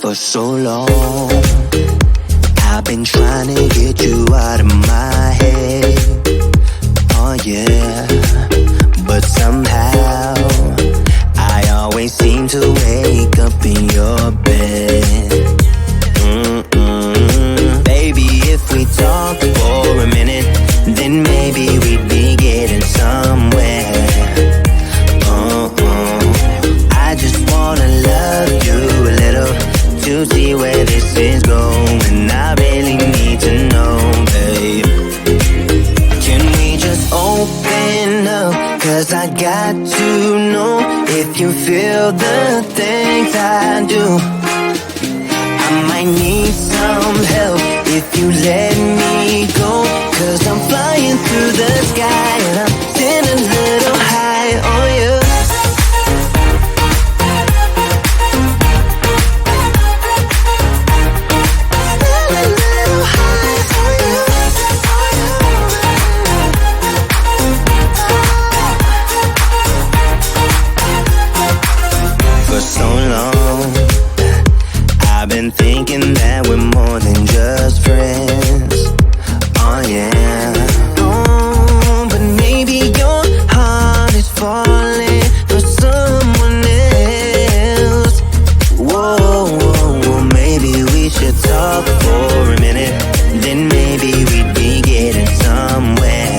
For so long I've been trying to get you out of my head. Oh yeah. But somehow I always seem to wake up in your bed. Baby, if we talk for a minute, then maybe we'd be getting somewhere. I just wanna love you a little to see where this is going. I really need to know, babe. Can we just open up? Cause I got to know if you feel the things I do. I might need some help if you let me go. Cause I'm flying through the sky and I'm sitting a little high on you. Thinking that we're more than just friends. Oh yeah. Oh, but maybe your heart is falling for someone else. Whoa, whoa, whoa. Maybe we should talk for a minute. Then maybe we'd be getting somewhere.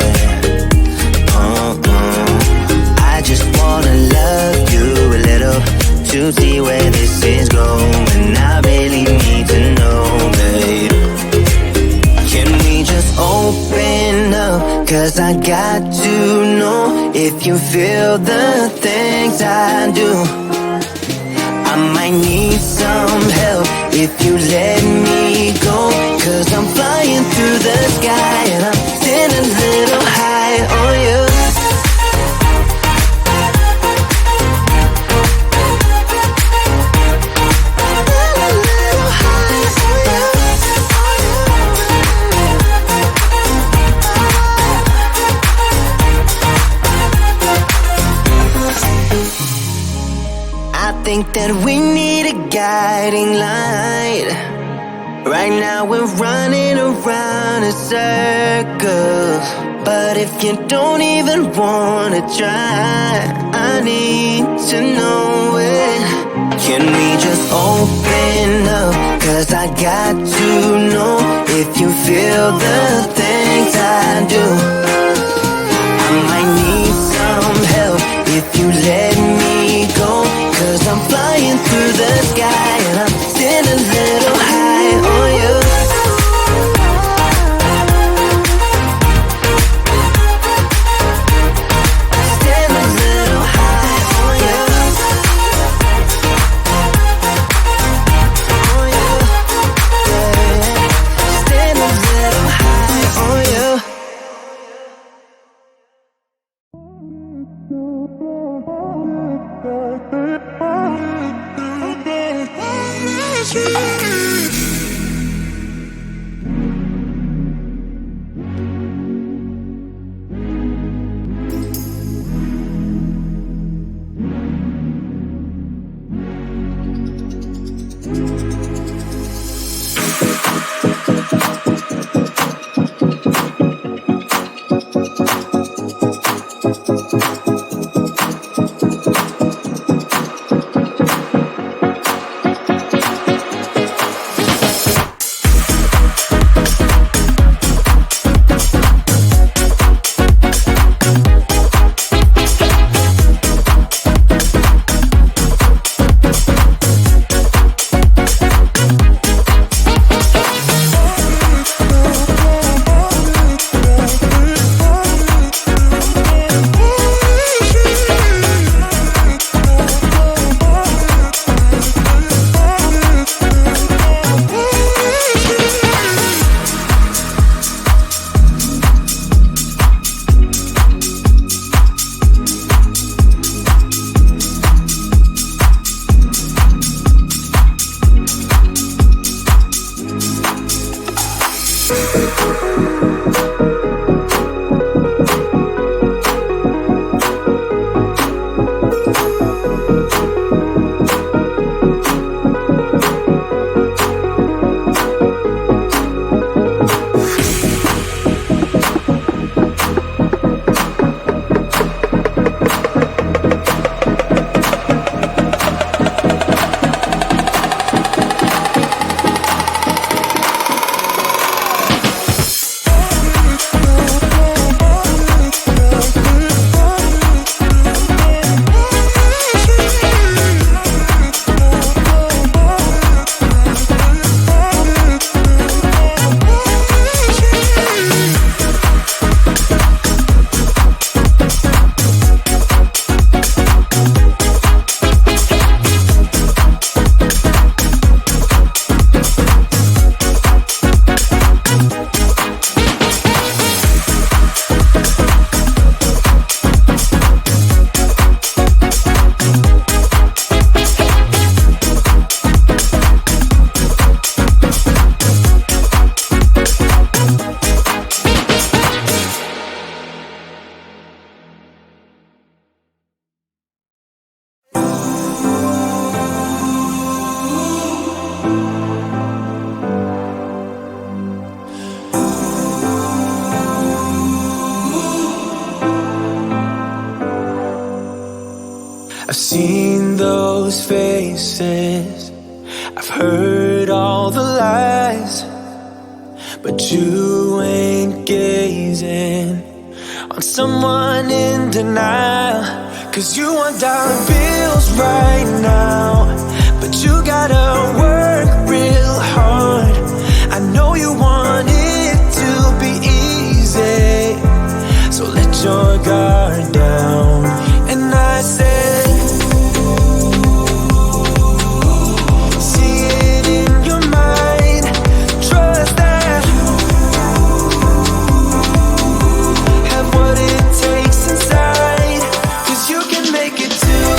I just wanna love you a little to see where this is going. I really need to know, babe. Can we just open up? Cause I got to know if you feel the things I do. I might need some help if you let me go. Cause I'm flying through the sky and I'm sitting a little high on you. I think that we need a guiding light. Right now we're running around in circles. But if you don't even wanna try, I need to know it. Can we just open up? Cause I got to know if you feel the things I do. I might need some help if you let me go. Cause I'm flying through the sky and I'm sitting a little high on you. Sitting a little high on you. On you. Yeah. Sitting a little high on you. I've seen those faces, I've heard all the lies, but you ain't gazing on someone in denial. 'Cause you want dollar bills right now, but you gotta work real hard. I know you want it to be easy, so let your guard down. And I said, see it in your mind, trust that have what it takes inside, 'cause you can make it too.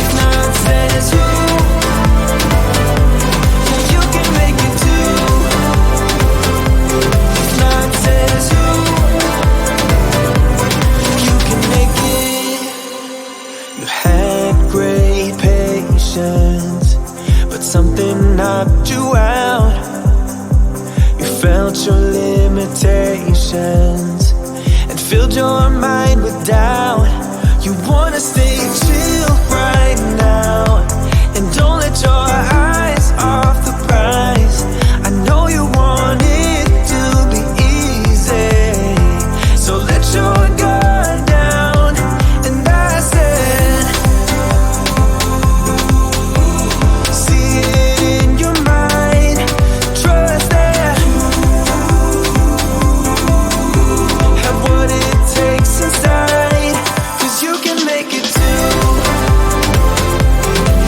If not says who, yeah, you can make it too. If not says who, you can make it. You had great patience, but something knocked you out. You felt your limitations and filled your mind with doubt. You wanna stay chill right now, and don't let your eyes off the prize. I know you want it to be easy, so let your guard down. And I said, see it in your mind, trust that have what it takes inside, 'cause you can make it too.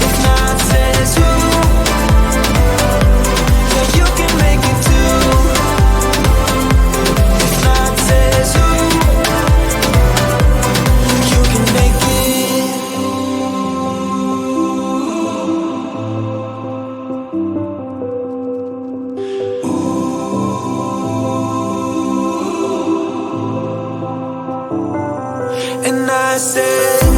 If not says who, yeah, you can make it too. If not says who, you can make it. And I said,